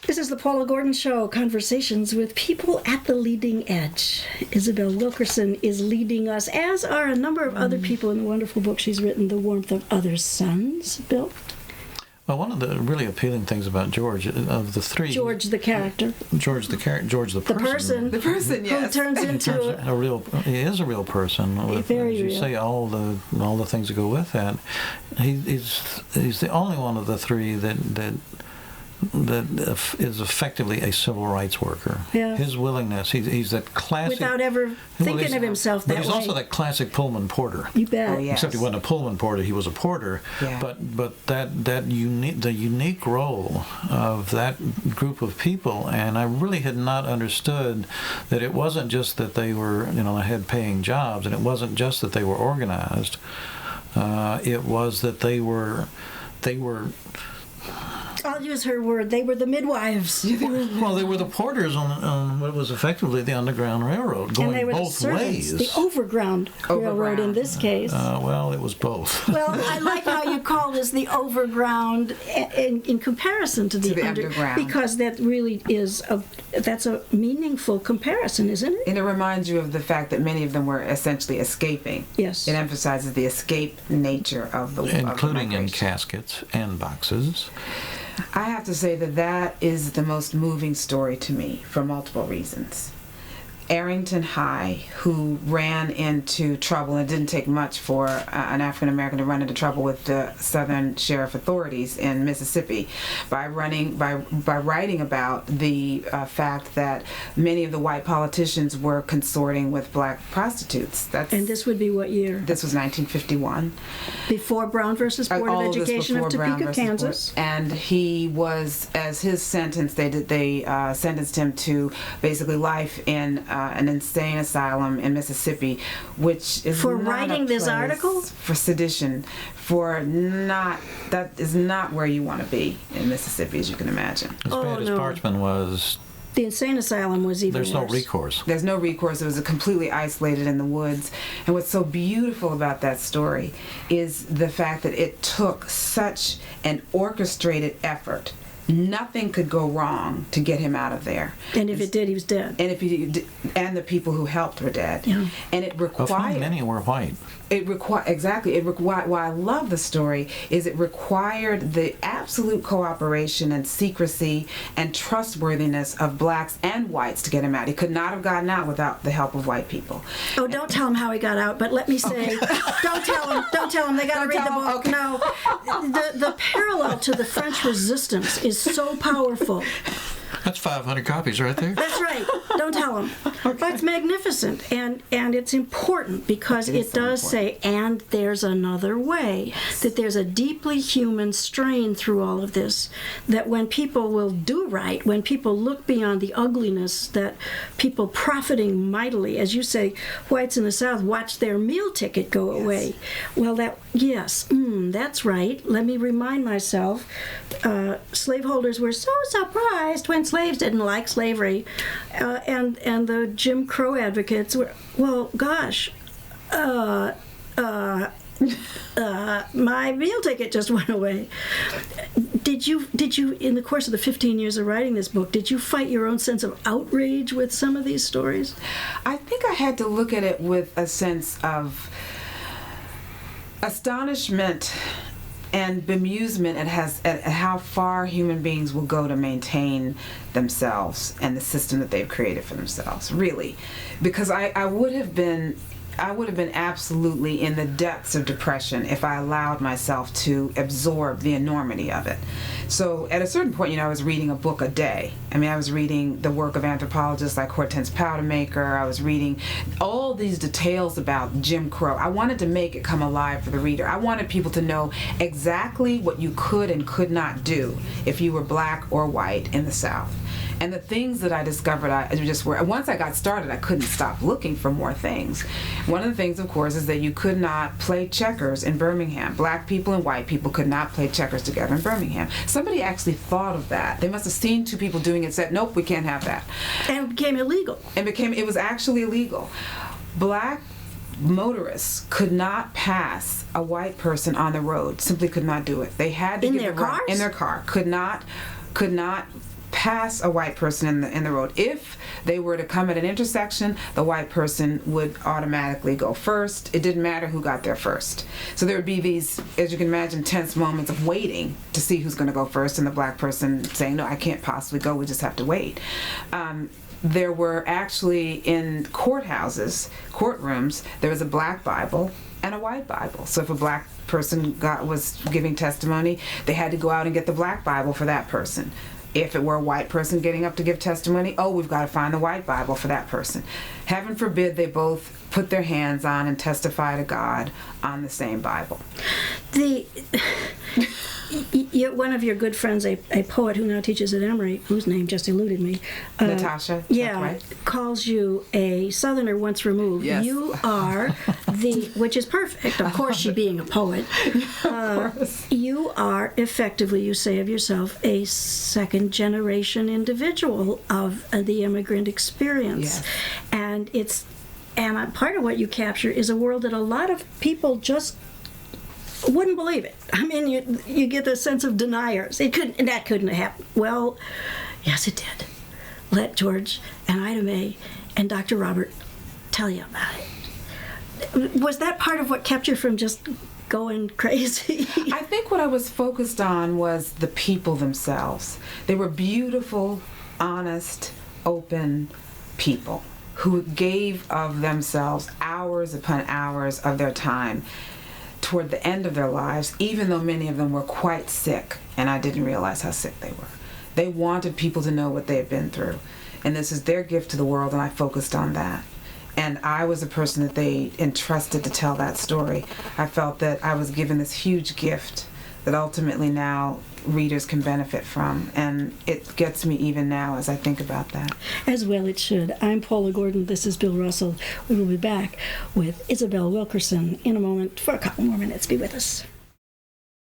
This is the Paula Gordon Show, conversations with people at the leading edge. Isabel Wilkerson is leading us, as are a number of other people in the wonderful book she's written, The Warmth of Others' Suns. Bill? Well, one of the really appealing things about George, of the three... George the character. George the person. The person, yes. Who turns into a real... He is a real person. With, very as you real. say, all the things that go with that. He's the only one of the three that is effectively a civil rights worker. Yeah. His willingness, he's that classic... Without ever thinking of himself that way. But he's also that classic Pullman porter. You bet. Oh, yes. Except he wasn't a Pullman porter, he was a porter. Yeah. But the unique role of that group of people, and I really had not understood that it wasn't just that they were, they had paying jobs, and it wasn't just that they were organized. It was that they were I'll use her word. They were the midwives. Well, they were the porters on what was effectively the Underground Railroad, going and they were both the servants, ways. the overground railroad in this case. Well, it was both. Well, I like how you call this the overground in comparison to the underground, because that really is that's a meaningful comparison, isn't it? And it reminds you of the fact that many of them were essentially escaping. Yes. It emphasizes the escape nature of the including in migration. caskets and boxes. I have to say that is the most moving story to me for multiple reasons. Arrington High, who ran into trouble, and it didn't take much for an African American to run into trouble with the Southern Sheriff authorities in Mississippi by writing about the fact that many of the white politicians were consorting with black prostitutes. And this would be what year? This was 1951. Before Brown versus Board of Education of Topeka, Kansas. And he was, as his sentence, they sentenced him to basically life in an insane asylum in Mississippi, which is for not writing this article for sedition. That is not where you want to be in Mississippi, as you can imagine. As bad as Parchman was. The insane asylum was even worse. no recourse. There's no recourse. It was completely isolated in the woods. And what's so beautiful about that story is the fact that it took such an orchestrated effort. Nothing could go wrong to get him out of there. And if it did, he was dead. And the people who helped were dead. Yeah. And it required... Well, many were white. Exactly. Why I love the story is it required the absolute cooperation and secrecy and trustworthiness of blacks and whites to get him out. He could not have gotten out without the help of white people. Oh, don't tell him how he got out, but let me say, don't tell him. They got to read the book. Okay. No, the parallel to the French Resistance is so powerful. That's 500 copies right there. That's right. Don't tell him. Okay. But it's magnificent, and it's important because it does say, and there's another way. Yes. That there's a deeply human strain through all of this, that when people will do right, when people look beyond the ugliness, that people profiting mightily, as you say, whites in the South watch their meal ticket go away. Well, that's right. Let me remind myself, slaveholders were so surprised when slaves didn't like slavery, and the Jim Crow advocates were, well, gosh, my meal ticket just went away. Did you, in the course of the 15 years of writing this book, did you fight your own sense of outrage with some of these stories? I think I had to look at it with a sense of astonishment and bemusement at how far human beings will go to maintain themselves and the system that they've created for themselves, really. Because I would have been absolutely in the depths of depression if I allowed myself to absorb the enormity of it. So at a certain point, I was reading a book a day. I was reading the work of anthropologists like Hortense Powdermaker. I was reading all these details about Jim Crow. I wanted to make it come alive for the reader. I wanted people to know exactly what you could and could not do if you were black or white in the South. And the things that I discovered, once I got started, I couldn't stop looking for more things. One of the things, of course, is that you could not play checkers in Birmingham. Black people and white people could not play checkers together in Birmingham. Somebody actually thought of that. They must have seen two people doing it and said, nope, we can't have that. And it became illegal. It was actually illegal. Black motorists could not pass a white person on the road, simply could not do it. They had to in their car, could not pass a white person in the road. If they were to come at an intersection, the white person would automatically go first. It didn't matter who got there first. So there would be these, as you can imagine, tense moments of waiting to see who's going to go first, and the black person saying, no, I can't possibly go, we just have to wait. There were actually in courtrooms, there was a black Bible and a white Bible. So if a black person was giving testimony, they had to go out and get the black Bible for that person. If it were a white person getting up to give testimony, we've got to find the white Bible for that person. Heaven forbid they both put their hands on and testify to God on the same Bible. One of your good friends, a poet who now teaches at Emory, whose name just eluded me. Natasha? Yeah, right? calls you a Southerner once removed. Yes. You are which is perfect, of course, she being a poet. You are effectively, you say of yourself, a second generation individual of the immigrant experience. Yes. And part of what you capture is a world that a lot of people just wouldn't believe it. I mean, you get the sense of deniers. That couldn't have happened. Well, yes, it did. Let George and Ida Mae and Dr. Robert tell you about it. Was that part of what kept you from just going crazy? I think what I was focused on was the people themselves. They were beautiful, honest, open people who gave of themselves hours upon hours of their time toward the end of their lives, even though many of them were quite sick, and I didn't realize how sick they were. They wanted people to know what they had been through, and this is their gift to the world, and I focused on that. And I was the person that they entrusted to tell that story. I felt that I was given this huge gift that ultimately now readers can benefit from, and it gets me even now as I think about that. As well it should. I'm Paula Gordon. This is Bill Russell. We will be back with Isabel Wilkerson in a moment for a couple more minutes. Be with us.